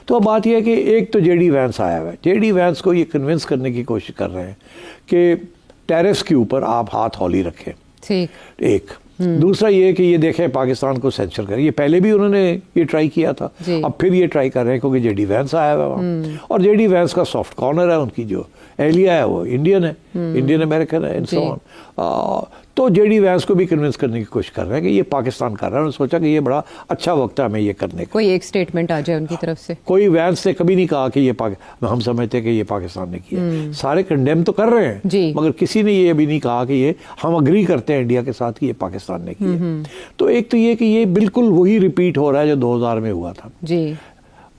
तो अब बात यह है कि एक तो जेडी वैंस आया हुआ है, जेडी वैंस को ये कन्विंस करने की कोशिश कर रहे हैं कि टैरिफ्स के ऊपर आप हाथ हौली रखें, ठीक। एक दूसरा ये कि ये देखें पाकिस्तान को सेंसर करें। ये पहले भी उन्होंने ये ट्राई किया था, अब फिर ये ट्राई कर रहे हैं क्योंकि जेडी वैंस आया हुआ वहाँ, और जेडी वैंस का सॉफ्ट कॉर्नर है, उनकी जो एहलिया है वो इंडियन है, इंडियन अमेरिकन है, इन सो ऑन। तो जेडी वैंस को भी कन्विंस करने की कोशिश कर रहे हैं कि ये पाकिस्तान कर रहा है। उन्होंने सोचा कि ये बड़ा अच्छा वक्त है हमें ये करने का। कोई एक स्टेटमेंट आ जाए उनकी तरफ से। कोई वैंस ने कभी नहीं कहा कि ये हम समझते हैं कि ये पाकिस्तान ने किया। सारे कंडेम तो कर रहे हैं, मगर किसी ने ये अभी नहीं कहा कि ये हम अग्री करते हैं इंडिया के साथ कि ये पाकिस्तान ने किया। तो एक तो ये कि ये बिल्कुल वही रिपीट हो रहा है जो 2000 में हुआ था जी।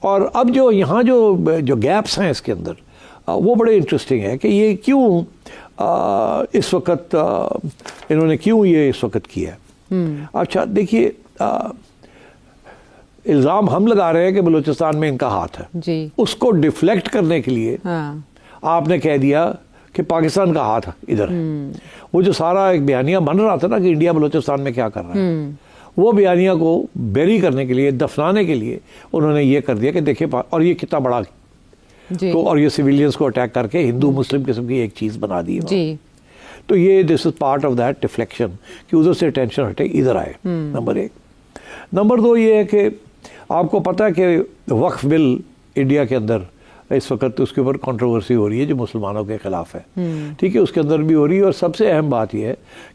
और अब जो यहाँ जो गैप्स हैं इसके अंदर वो बड़े इंटरेस्टिंग है कि ये क्यों इस वक्त इन्होंने क्यों ये इस वक्त किया। अच्छा देखिए, इल्ज़ाम हम लगा रहे हैं कि बलूचिस्तान में इनका हाथ है जी। उसको डिफ्लेक्ट करने के लिए आपने कह दिया कि पाकिस्तान का हाथ इधर है। वो जो सारा एक बयानिया बन रहा था ना कि इंडिया बलूचिस्तान में क्या कर रहा है, वो बयानिया को बेरी करने के लिए, दफनाने के लिए उन्होंने ये कर दिया कि देखिए, और ये कितना बड़ा तो, और ये सिविलियंस को अटैक करके हिंदू मुस्लिम किस्म की एक चीज़ बना दी जी। तो ये this is part of that deflection कि उधर से टेंशन हटे, इधर आए। नंबर एक। नंबर दो ये है कि आपको पता है कि वक्फ बिल इंडिया के अंदर इस वक्त उसके ऊपर कंट्रोवर्सी हो रही है जो मुसलमानों के खिलाफ है, ठीक है, उसके अंदर भी हो रही है। और सबसे अहम बात यह है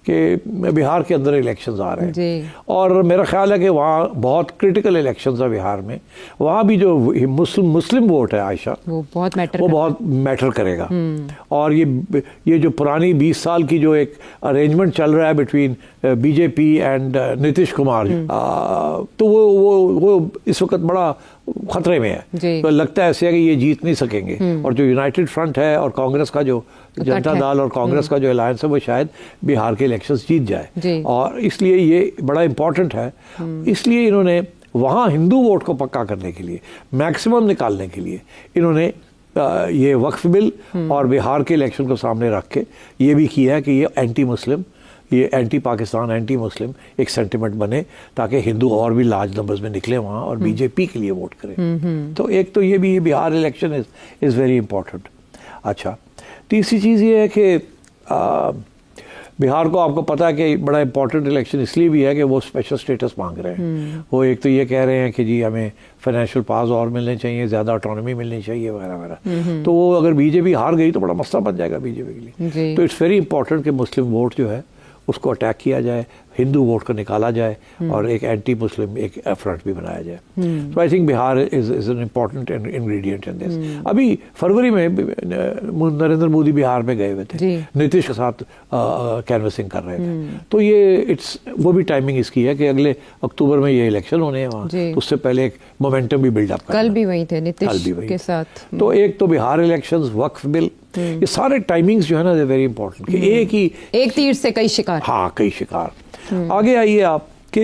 कि बिहार के अंदर इलेक्शंस आ रहे हैं और मेरा ख्याल है कि वहाँ बहुत क्रिटिकल इलेक्शंस है बिहार में। वहाँ भी जो मुस्लिम वोट है आयशा, वो बहुत मैटर करेगा। और ये जो पुरानी 20 साल की जो एक अरेंजमेंट चल रहा है between BJP and Nitish Kumar, तो वो इस वक्त बड़ा खतरे में है। तो लगता है ऐसे है कि ये जीत नहीं सकेंगे। और जो यूनाइटेड फ्रंट है और कांग्रेस का जो जनता दल और कांग्रेस का जो अलायंस है वो शायद बिहार के इलेक्शंस जीत जाए। और इसलिए ये बड़ा इंपॉर्टेंट है। इसलिए इन्होंने वहाँ हिंदू वोट को पक्का करने के लिए, मैक्सिमम निकालने के लिए इन्होंने ये वक्फ बिल और बिहार के इलेक्शन को सामने रख के ये भी किया है कि ये एंटी मुस्लिम, ये एंटी पाकिस्तान, एंटी मुस्लिम एक सेंटिमेंट बने ताकि हिंदू और भी लार्ज नंबर्स में निकले वहाँ और बीजेपी के लिए वोट करें। तो एक तो ये भी Bihar election is very important. अच्छा, तीसरी चीज़ ये है कि बिहार को आपको पता है कि बड़ा इंपॉर्टेंट इलेक्शन इसलिए भी है कि वो स्पेशल स्टेटस मांग रहे हैं। वो एक तो ये कह रहे हैं कि जी हमें फाइनेंशियल पास और मिलने चाहिए, ज़्यादा ऑटोनॉमी मिलनी चाहिए वगैरह वगैरह। तो वो अगर बीजेपी हार गई तो बड़ा मसला बन जाएगा बीजेपी के लिए। तो इट्स वेरी इंपॉर्टेंट कि मुस्लिम वोट जो है उसको अटैक किया जाए, हिंदू वोट को निकाला जाए और एक एंटी मुस्लिम एक फ्रंट भी बनाया जाए। So I think Bihar is an important ingredient in this. अभी फरवरी में नरेंद्र मोदी बिहार में गए हुए थे, नीतीश के साथ कैनवसिंग कर रहे थे। तो ये वो भी टाइमिंग इसकी है कि अगले अक्टूबर में ये इलेक्शन होने हैं वहाँ, उससे पहले एक मोमेंटम भी बिल्डअप करना। कल भी वही थे नीतीश के साथ। तो एक तो बिहार इलेक्शंस, वक्फ बिल, ये सारे टाइमिंग्स जो है ना, दे वेरी इंपॉर्टेंट कि एक तीर से कई शिकार। हाँ, कई शिकार। आगे आइए आप कि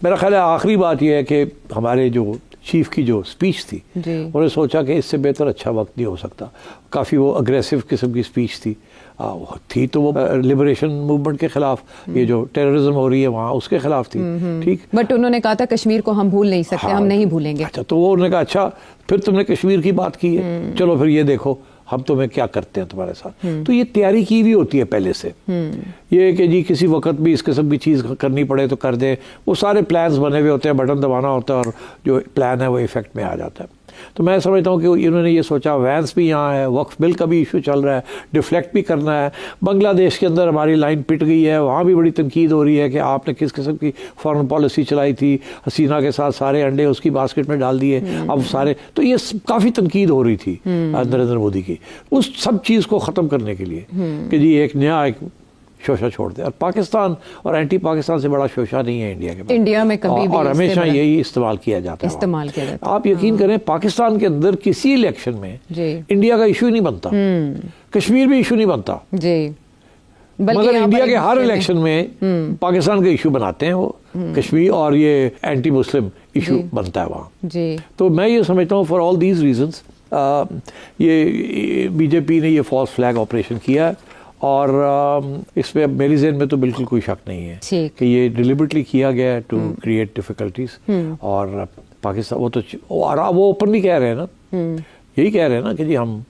मेरा ख्याल है आखिरी बात यह है कि हमारे जो चीफ की जो स्पीच थी, उन्होंने सोचा कि इससे बेहतर अच्छा वक्त नहीं हो सकता। काफ़ी वो अग्रेसिव किस्म की स्पीच थी तो वो लिबरेशन मूवमेंट के खिलाफ, ये जो टेररिज्म हो रही है वहाँ उसके खिलाफ थी, ठीक। बट उन्होंने कहा था कश्मीर को हम भूल नहीं सकते, हम नहीं भूलेंगे। अच्छा, तो वो उन्होंने कहा अच्छा फिर तुमने कश्मीर की बात की है, चलो फिर ये देखो हम तुम्हें क्या करते हैं तुम्हारे साथ। तो ये तैयारी की भी होती है पहले से, ये कि जी किसी वक्त भी इस किस्म की चीज़ करनी पड़े तो कर दे। वो सारे प्लान्स बने हुए होते हैं, बटन दबाना होता है और जो प्लान है वो इफेक्ट में आ जाता है। तो मैं समझता हूँ कि इन्होंने ये सोचा, वैंस भी यहाँ है, वक्फ बिल का भी इशू चल रहा है, डिफ्लेक्ट भी करना है। बांग्लादेश के अंदर हमारी लाइन पिट गई है, वहाँ भी बड़ी तनकीद हो रही है कि आपने किस किस्म की फॉरेन पॉलिसी चलाई थी, हसीना के साथ सारे अंडे उसकी बास्केट में डाल दिए अब सारे। तो ये काफ़ी तनकीद हो रही थी नरेंद्र मोदी की उस सब चीज़ को ख़त्म करने के लिए कि जी एक नया एक शोशा छोड़ दे। और पाकिस्तान और एंटी पाकिस्तान से बड़ा शोशा नहीं है इंडिया के पास, इंडिया में कभी भी, और हमेशा यही इस्तेमाल किया जाता है। आप यकीन करें पाकिस्तान के अंदर किसी इलेक्शन में इंडिया का इशू ही नहीं बनता, कश्मीर भी इशू नहीं बनता जी, मगर इंडिया के हर इलेक्शन में पाकिस्तान का इशू बनाते हैं वो, कश्मीर और ये एंटी मुस्लिम इशू बनता है वहाँ। तो मैं ये समझता हूँ फॉर ऑल दीज रीजंस ये बीजेपी ने ये फॉल्स फ्लैग ऑपरेशन किया है और इसमें अब मेरी ज़हन में तो बिल्कुल कोई शक नहीं है कि ये डिलिबरेटली किया गया है टू क्रिएट डिफिकल्टीज। और पाकिस्तान वो ओपनली कह रहे हैं ना, यही कह रहे हैं ना कि जी हम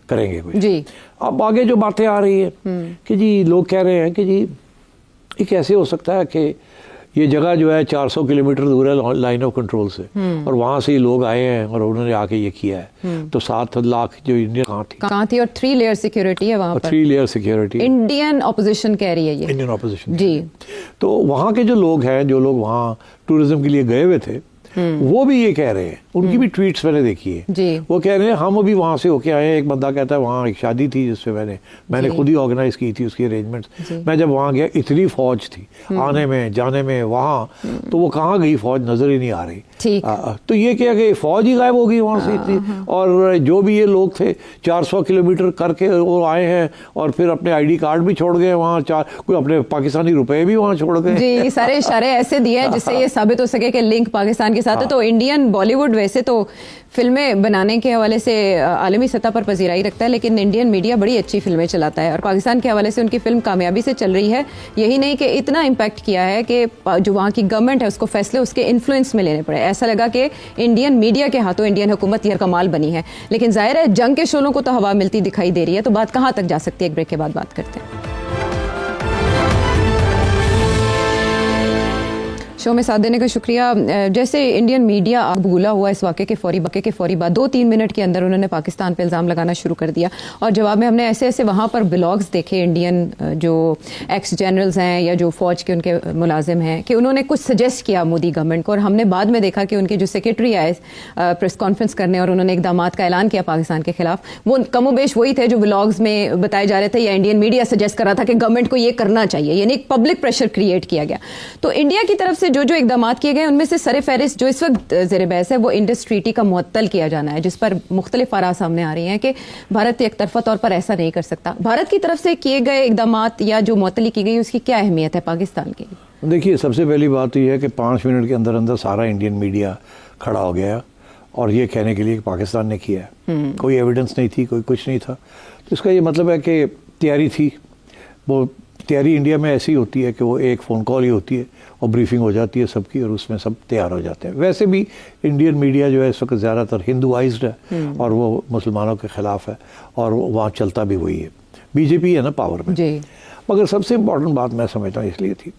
करेंगे कुछ जी। अब आगे जो बातें आ रही है कि जी लोग कह रहे हैं कि जी ये कैसे हो सकता है कि ये जगह जो है 400 किलोमीटर दूर है लाइन ऑफ कंट्रोल से, और वहां से ही लोग आए हैं और उन्होंने आके ये किया है। तो 7 लाख जो इंडियन कहाँ थी और 3 लेयर सिक्योरिटी है वहाँ पर, 3 लेयर सिक्योरिटी इंडियन ऑपोजिशन कह रही है ये, इंडियन ऑपोजिशन जी। तो वहाँ के जो लोग हैं, जो लोग वहाँ टूरिज्म के लिए गए हुए थे, वो भी ये कह रहे हैं, उनकी भी ट्वीट्स मैंने देखी है, वो कह रहे हैं हम अभी वहां से होके आए हैं। एक बंदा कहता है वहाँ एक शादी थी जिसमें मैंने खुद ही ऑर्गेनाइज की थी उसकी अरेंजमेंट्स। मैं जब वहाँ गया इतनी फौज थी आने में जाने में वहाँ, तो वो कहाँ गई फौज, नजर ही नहीं आ रही। तो ये क्या कि फौज ही गायब हो गई वहाँ से इतनी, और जो भी ये लोग थे 400 किलोमीटर करके वो आए हैं और फिर अपने ID कार्ड भी छोड़ गए वहाँ, कोई अपने पाकिस्तानी रुपए भी वहाँ छोड़ गए जी। सारे इशारे ऐसे दिए हैं जिससे ये साबित हो सके कि लिंक पाकिस्तान के साथ है। तो इंडियन बॉलीवुड वैसे तो फिल्में बनाने के हवाले से आलमी सतह पर पजीराई रखता है, लेकिन इंडियन मीडिया बड़ी अच्छी फिल्में चलाता है और पाकिस्तान के हवाले से उनकी फिल्म कामयाबी से चल रही है। यही नहीं कि इतना इम्पैक्ट किया है कि जो वहाँ की गवर्नमेंट है उसको फैसले उसके इन्फ्लुएंस में लेने पड़े। ऐसा लगा कि इंडियन मीडिया के हाथों इंडियन हुकूमत यरकमाल बनी है, लेकिन जाहिर है जंग के शोलों को तो हवा मिलती दिखाई दे रही है। तो बात कहाँ तक जा सकती है, एक ब्रेक के बाद बात करते हैं। शो में साथ देने का शुक्रिया। जैसे इंडियन मीडिया भूला हुआ इस वाक़े के फौरी बाद 2-3 मिनट के अंदर उन्होंने पाकिस्तान पे इल्ज़ाम लगाना शुरू कर दिया, और जवाब में हमने ऐसे ऐसे वहाँ पर ब्लॉग्स देखे इंडियन जो एक्स जनरल्स हैं या जो फ़ौज के उनके मुलाजिम हैं कि उन्होंने कुछ सजेस्ट किया मोदी गवर्नमेंट को, और हमने बाद में देखा कि उनके जो सेक्रेटरी आए प्रेस कॉन्फ्रेंस करने और उन्होंने इक़दामात का ऐलान किया पाकिस्तान के खिलाफ, वो कमोबेश वही थे जो व्लॉग्स में बताए जा रहे थे या इंडियन मीडिया सजेस्ट कर रहा था कि गवर्नमेंट को ये करना चाहिए, यानी एक पब्लिक प्रेशर क्रिएट किया गया। तो इंडिया की तरफ से जो इकदामात किए गए उनमें से सर फहरिस्त जो इस वक्त ज़ेर बहस है वो इंडस ट्रीटी का मुअत्तल किया जाना है, जिस पर मुख्तलिफ आरा सामने आ रही हैं कि भारत एक तरफा तौर पर ऐसा नहीं कर सकता। भारत की तरफ से किए गए इकदामात या जो मुअत्तली की गई उसकी क्या अहमियत है पाकिस्तान के लिए? देखिए, सबसे पहली बात तो यह है कि 5 मिनट के अंदर अंदर सारा इंडियन मीडिया खड़ा हो गया और ये कहने के लिए कि पाकिस्तान ने किया है। कोई एविडेंस नहीं थी, कोई कुछ नहीं था। तो इसका ये मतलब है कि तैयारी थी। वो तैयारी इंडिया में ऐसी होती है कि वो एक फ़ोन कॉल ही होती है और ब्रीफिंग हो जाती है सबकी और उसमें सब तैयार हो जाते हैं। वैसे भी इंडियन मीडिया जो है इस वक्त ज़्यादातर हिंदुआइज्ड है और वो मुसलमानों के ख़िलाफ़ है और वहाँ चलता भी वही है। बीजेपी है ना पावर में जी। मगर सबसे इम्पॉर्टेंट बात मैं समझता हूँ इसलिए थी,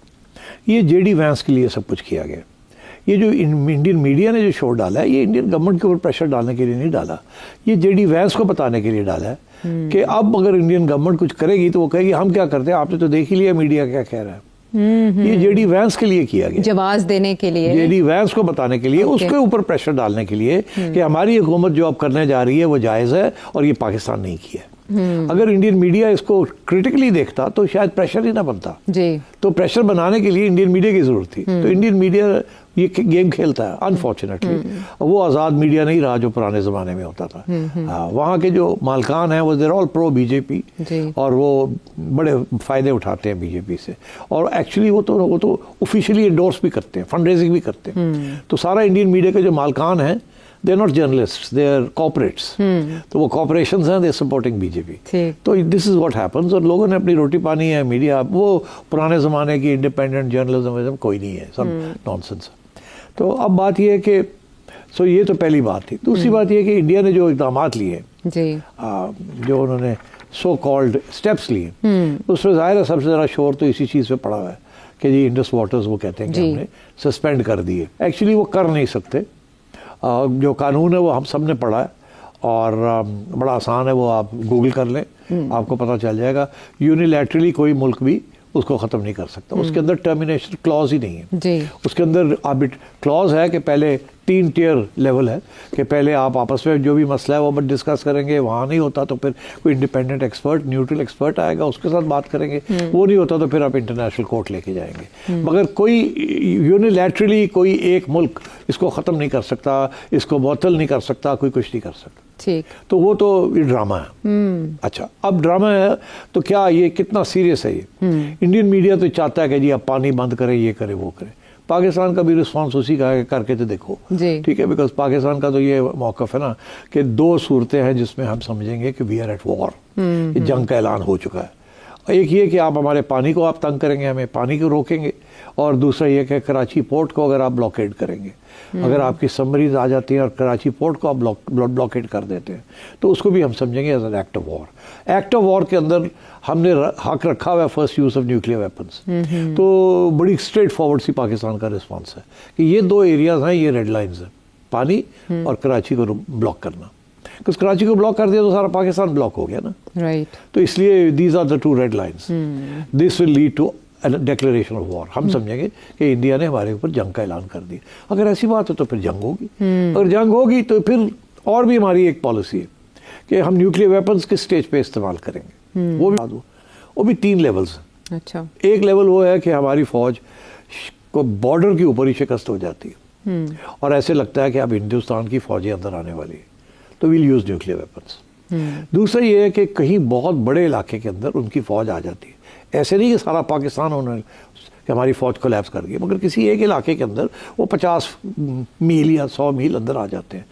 ये जेडी वैंस के लिए सब कुछ किया गया। ये जो इंडियन मीडिया ने जो शो डाला है, ये इंडियन गवर्नमेंट के ऊपर प्रेशर डालने के लिए नहीं डाला, ये जेडी वैंस को बताने के लिए डाला है कि अब अगर इंडियन गवर्नमेंट कुछ करेगी तो वो कहेगी हम क्या करते हैं, आपने तो देख ही लिया मीडिया क्या कह रहा है। ये जेडी वैंस के लिए किया गया, जवाब देने के लिए, जेडी वैंस को बताने के लिए, उसके ऊपर प्रेशर डालने के लिए कि हमारी हुकूमत जो अब करने जा रही है वो जायज़ है और ये पाकिस्तान नहीं किया। अगर इंडियन मीडिया इसको क्रिटिकली देखता तो शायद प्रेशर ही ना बनता जी। तो प्रेशर बनाने के लिए इंडियन मीडिया की जरूरत थी। तो इंडियन मीडिया ये गेम खेलता है अनफॉर्चुनेटली। वो आज़ाद मीडिया नहीं रहा जो पुराने ज़माने में होता था। वहाँ के जो मालकान हैं वो देर ऑल प्रो बीजेपी और वो बड़े फ़ायदे उठाते हैं बीजेपी से, और एक्चुअली वो तो ऑफिशियली एंडोर्स भी करते हैं, फंड रेजिंग भी करते हैं। तो सारा इंडियन मीडिया के जो मालकान हैं they are not journalists, they are corporates. तो वो कॉर्पोरेशंस हैं, दे सपोर्टिंग बीजेपी। तो दिस इज व्हाट हैपेंस। और लोगों ने अपनी रोटी पानी है, मीडिया वो पुराने ज़माने की इंडिपेंडेंट जर्नलिज्म कोई नहीं है, सब नॉनसेंस। तो अब बात यह है कि ये तो पहली बात थी। दूसरी बात यह है कि इंडिया ने जो इक़दामात लिए जो उन्होंने सो कॉल्ड स्टेप्स लिए, उसमें ज़ाहिर है सबसे ज़्यादा शोर तो इसी चीज़ पे पड़ा हुआ है कि जी इंडस वाटर्स वो कहते हैं कि हमने सस्पेंड कर दिए। एक्चुअली वो कर नहीं सकते। जो कानून है वो हम सब ने पढ़ा है और बड़ा आसान है, वो आप गूगल कर लें, आपको पता चल जाएगा। यूनिलैटरली कोई मुल्क भी उसको ख़त्म नहीं कर सकता। उसके अंदर टर्मिनेशन क्लॉज ही नहीं है जी। उसके अंदर आर्बिट क्लॉज है कि पहले 3 टियर लेवल है कि पहले आप आपस में जो भी मसला है वो बट डिस्कस करेंगे, वहाँ नहीं होता तो फिर कोई इंडिपेंडेंट एक्सपर्ट, न्यूट्रल एक्सपर्ट आएगा, उसके साथ बात करेंगे, वो नहीं होता तो फिर आप इंटरनेशनल कोर्ट लेके जाएंगे। मगर कोई यूनिलैटरली कोई एक मुल्क इसको ख़त्म नहीं कर सकता, इसको मुअत्तल नहीं कर सकता, कोई कुछ नहीं कर सकता। ठीक। तो वो तो ये ड्रामा है। अच्छा, अब ड्रामा है तो क्या ये कितना सीरियस है ये? इंडियन मीडिया तो चाहता है कि जी आप पानी बंद करें, ये करें, वो करें। पाकिस्तान का भी रिस्पांस उसी का है, करके तो देखो, ठीक है। बिकॉज पाकिस्तान का तो ये मौक़िफ़ है ना कि 2 सूरतें हैं जिसमें हम समझेंगे कि वी आर एट वॉर, जंग का ऐलान हो चुका है। एक ये कि आप हमारे पानी को आप तंग करेंगे, हमें पानी को रोकेंगे, और दूसरा ये कि कराची पोर्ट को अगर आप ब्लॉकेड करेंगे, अगर आपकी सबमरीज आ जाती हैं और कराची पोर्ट को आप ब्लॉकेड कर देते हैं, तो उसको भी हम समझेंगे as an act of war. Act of war के अंदर हमने हक रखा हुआ है first use of nuclear weapons. तो बड़ी स्ट्रेट फॉरवर्ड सी पाकिस्तान का रिस्पॉन्स है कि ये दो एरियाज हैं, ये रेड लाइन्स हैं, पानी और कराची को ब्लॉक करना। बिकॉज कराची को ब्लॉक कर दिया तो सारा पाकिस्तान ब्लॉक हो गया ना, राइट। तो इसलिए these are the two red lines. This will lead to declaration of war. हम समझेंगे कि इंडिया ने हमारे ऊपर जंग का ऐलान कर दिया। अगर ऐसी बात है तो फिर जंग होगी। अगर जंग होगी तो फिर और भी हमारी एक पॉलिसी है कि हम न्यूक्लियर वेपन्स किस स्टेज पे इस्तेमाल करेंगे। वो भी 3 लेवल्स हैं। अच्छा। एक लेवल वो है कि हमारी फौज को बॉर्डर के ऊपर ही शिकस्त हो जाती है और ऐसे लगता है कि अब हिंदुस्तान की फौजें अंदर आने वाली है, तो वील यूज़ न्यूक्लियर वेपन्स। दूसरा ये है कि कहीं बहुत बड़े इलाके के अंदर उनकी फौज आ जाती है। ऐसे नहीं कि सारा पाकिस्तान होने कि हमारी फौज कोलैप्स कर गई, मगर किसी एक इलाके के अंदर वो 50 मील या 100 मील अंदर आ जाते हैं।